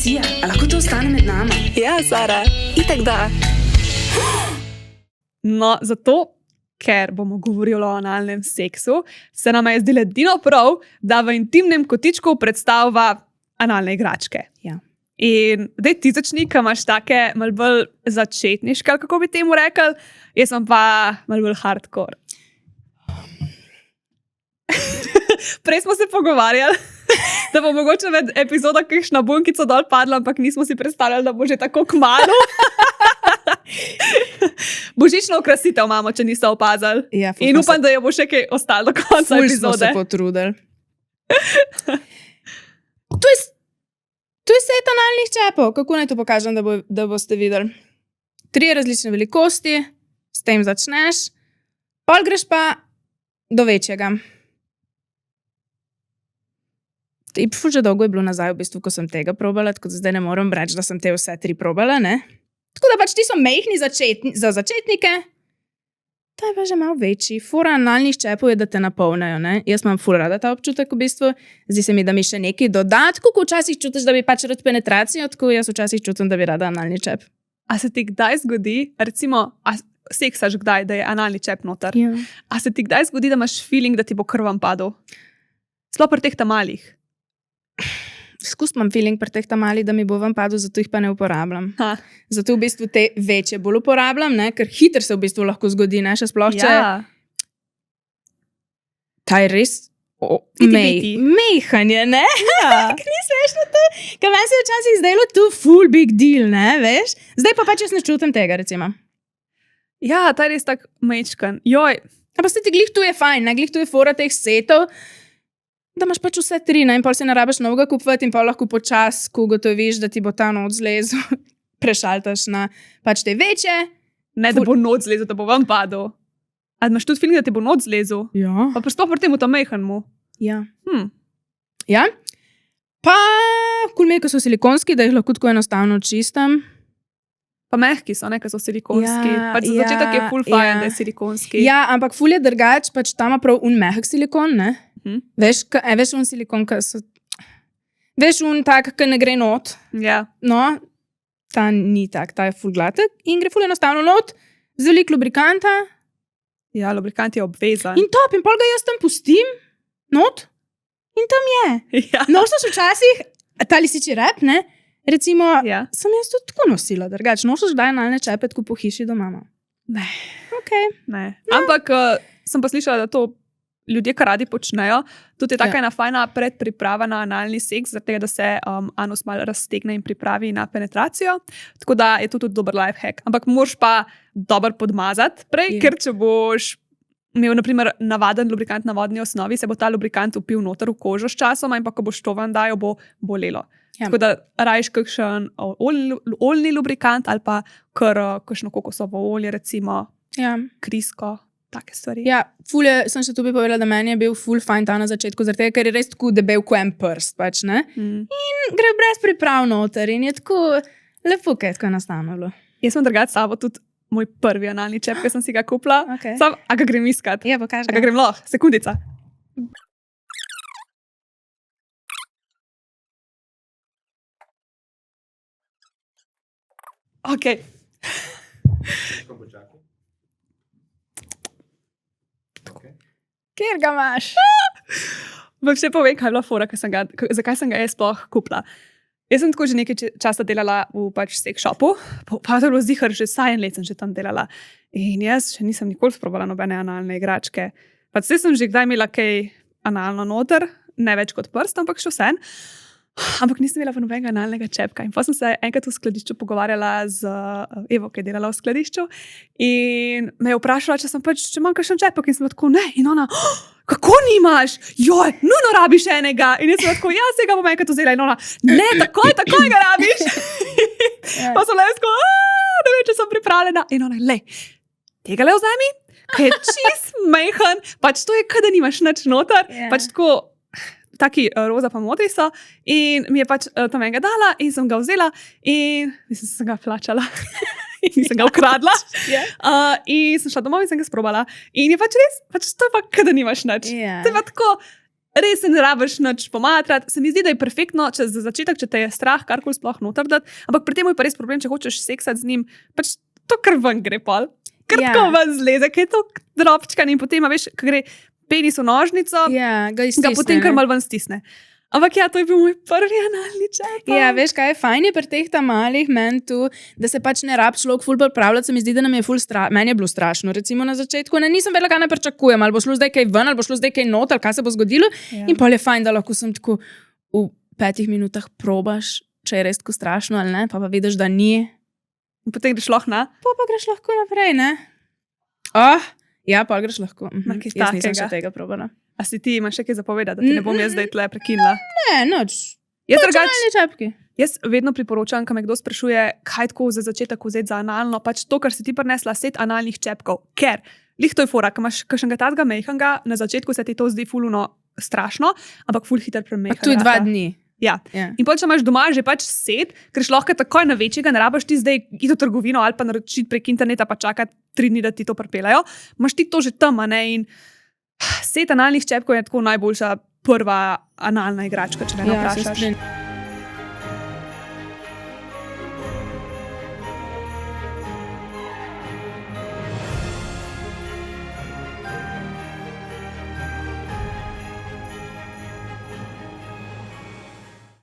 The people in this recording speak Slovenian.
Lucija, a lahko to ostane med nami? Ja, Sara, itak da. No, zato, ker bomo govorili o analnem seksu, se nam je zdelo edino prav, da v intimnem kotičku predstavlja analne igračke. Ja. In zdaj ti začni, ki imaš take malo bolj začetniške, ali kako bi temu rekel, jaz sem pa malo bolj hardcore. Prej smo se pogovarjali, da bo mogoče med epizodo kakšna bunkica dol padla, ampak nismo si predstavljali, da bo že tako kmalu. Božično okrasitev imamo, če niste opazili. Ja, in upam, da jo bo še kaj ostalo do konca epizode. Smo se potrudili. To je set analnih čepov. Kako naj to pokažem, da boste videli? 3 različne velikosti, s tem začneš, pol greš pa do večjega. Ful že dolgo je bilo nazaj, v bistvu, ko sem tega probala, tako da zdaj ne morem reči, da sem te vse 3 probala, ne? Tako da pač ti so mehni za začetnike, ta je pa že malo večji. Fora analnih čepov je, da te napolnajo, ne? Jaz imam ful rada ta občutek, v bistvu. Zdi se mi, da mi še nekaj dodat, ko včasih čutiš, da bi pač rad penetracijo, tako jaz včasih čutim, da bi rada analni čep. A se ti kdaj zgodi, recimo, seksaš kdaj, da je analni čep noter? Ja. A se ti kdaj zgodi, da imaš feeling, da ti bo krvam padel? Sploh pri teh malih. Skus imam feeling pri teh malih, da mi bo vam padel, zato jih pa ne uporabljam. Ha. Zato v bistvu te večje bolj uporabljam, ne? Ker hitro se v bistvu lahko zgodi, ne? Še sploh, če ta je res mejhan je, ne? Ja. Ni smešno to, ker meni se je včasih zdelo to full big deal, ne, veš? Zdaj pa pač jaz ne čutim tega, recimo. Ja, ta je res tak mečkan. Joj. A pa se ti glih tu je fajn, ne? Glih tu je fora teh setov, da imaš pač vse 3, ne? In pol se ne rabiš novega kupovati in pol lahko počas, ko ugotoviš, da ti bo ta noč zlezel, prešaltaš na pač te večje. Ne, da bo noč zlezel, da bo vam padel. A imaš tudi feeling, da ti bo noč zlezel? Ja. Pa sploh pri temu tam mejhanmu. Ja. Hm. Ja. Pa kulmejko so silikonski, da jih lahko tako enostavno čistam. Pa mehki so, ne, ker so silikonski. Ja, pač za začetek je ful fajn, da je silikonski. Ja, ampak ful je drugač, pač tam ima prav mehek silikon, ne? Veš un silikon, veš un tak, ki ne gre not. Ja. No, ta ni tak, ta je ful gladek in gre ful enostavno not, z veliko lubrikanta. Ja, lubrikant je obvezan. In top, in pol ga jaz tam pustim, not, in tam je. Ja. Nosaš včasih, ta lisiči rep, ne? Recimo, Ja. sem jaz tudi tako nosila, drugač. Nosaš kdaj analne čepe tako po hiši doma? Ne. Okay. Ne. Ampak sem pa slišala, da to ljudje kar radi počnejo. Tudi je taka ena fajna predpriprava na analni seks, zato da se anus malo raztegne in pripravi na penetracijo. Tako da je to tudi dober life hack. Ampak moraš pa dobro podmazati prej, ker če boš imel, na primer, navaden lubrikant na vodni osnovi, se bo ta lubrikant upil noter v kožo s časom, in pa ko boš to ven dajal, bo bolelo. Ja. Tako da rajš kakšen oljni lubrikant ali pa kakšno kokosovo olje, recimo Ja. krisko, take stvari. Ja, ful je, sem še tu bi povedala, da meni je bil ful fajn ta na začetku, zaradi tega, ker je res tako debel ko en prst, pač, ne? In gre brez priprav noter in je tako lepo, kaj je tako enostavno bilo. Jaz sem drugače sabo tudi moj prvi analni čep, ki sem si ga kupila. Okay. Sam, a ga grem iskat? Ja, pokaži A ga grem lahko? Sekundica. Ok. Kjer ga imaš? Vam še povem, kaj je bila fora, zakaj sem ga jaz sploh kupila. Jaz sem tako že nekaj časa delala v pač sex shopu, pa to je bilo zihar, že saj en let sem že tam delala. In jaz še nisem nikoli sprobala nobene analne igračke. Pač sem že kdaj imela kaj analno noter, ne več kot prst, ampak še vse. Ampak nisem imela nobenega analnega čepka. In pa sem se enkrat v skladišču pogovarjala z Evo, ki je delala v skladišču. In me je vprašala, če imam kakšen čepek. In sem tako, ne. In ona, kako nimaš? Joj, nujno rabiš enega. In jaz sem tako, ja, se ga bom enkrat vzela. In ona, ne, takoj ga rabiš. Pa sem le tako, ne vem, če sem pripravljena. In ona, le, tega le vzemi, ki je čist mejhan. Pač to je, kada nimaš nič noter. Pač tako, taki roza pa modri so in mi je pač tam enega dala in sem ga vzela in mislim, sem ga plačala in sem ga ukradla. In sem šla domov in sem ga sprobala. In je pač res, pač to je pa, kada nimaš nič. To je pa tako, res se ne rabiš nič pomatrati. Se mi zdi, da je perfektno, če za začetek, če te je strah, karkoli sploh noter dati, ampak pri tem je pa res problem, če hočeš seksati z njim, pač to kar ven gre pol. Kar tako ven zleze, ker je to drobčkan in potem, a veš, ko gre penis v nožnico, Ja, ga ga iztisne. potem kar mal ven stisne. Ampak ja, to je bil moj prvi analni čep. Ja, veš, kaj je fajn je pri teh tam malih meni tu, da se pač ne rab človek ful pripravljati, se mi zdi, da nam je ful meni je bilo strašno, recimo na začetku, ne, nisem vedela, kaj ne pričakujem, ali bo šlo zdaj kaj ven, ali bo šlo zdaj kaj not, ali kaj se bo zgodilo. Ja. In pol je fajn, da lahko sem tako v 5 minutah probaš, če je res tako strašno ali ne, pa vidiš, da ni. In potem greš lahko na. Pa greš lahko naprej, ne? Ja, pa greš lahko. Na kaj Jaz nisem takega. še tega probala. A si ti imaš še kaj zapovedati, da ti ne bom jaz zdaj tle prekinila? Ne, noč. Jaz drugače. Analni čepki. Jaz vedno priporočam, ko me kdo sprašuje, kaj tako za začetek vzeti za analno, pač to, kar si ti prinesla, set analnih čepkov. Ker, lih to je fora, ko imaš kakšnega tazga mehanga, na začetku se ti to zdi fuluno strašno, ampak ful hiter premehanga. Tu je 2 dni. Ja. Ja. In potem, če imaš doma že pač set, greš lahko takoj na večjega, ne rabiš ti zdaj iti v trgovino ali pa naročiti prek interneta, pa čakati 3 dni, da ti to pripeljajo. Imaš ti to že tam, a ne? In set analnih čepkov je tako najboljša prva analna igračka, če me Ja, se vprašaš. strinjam.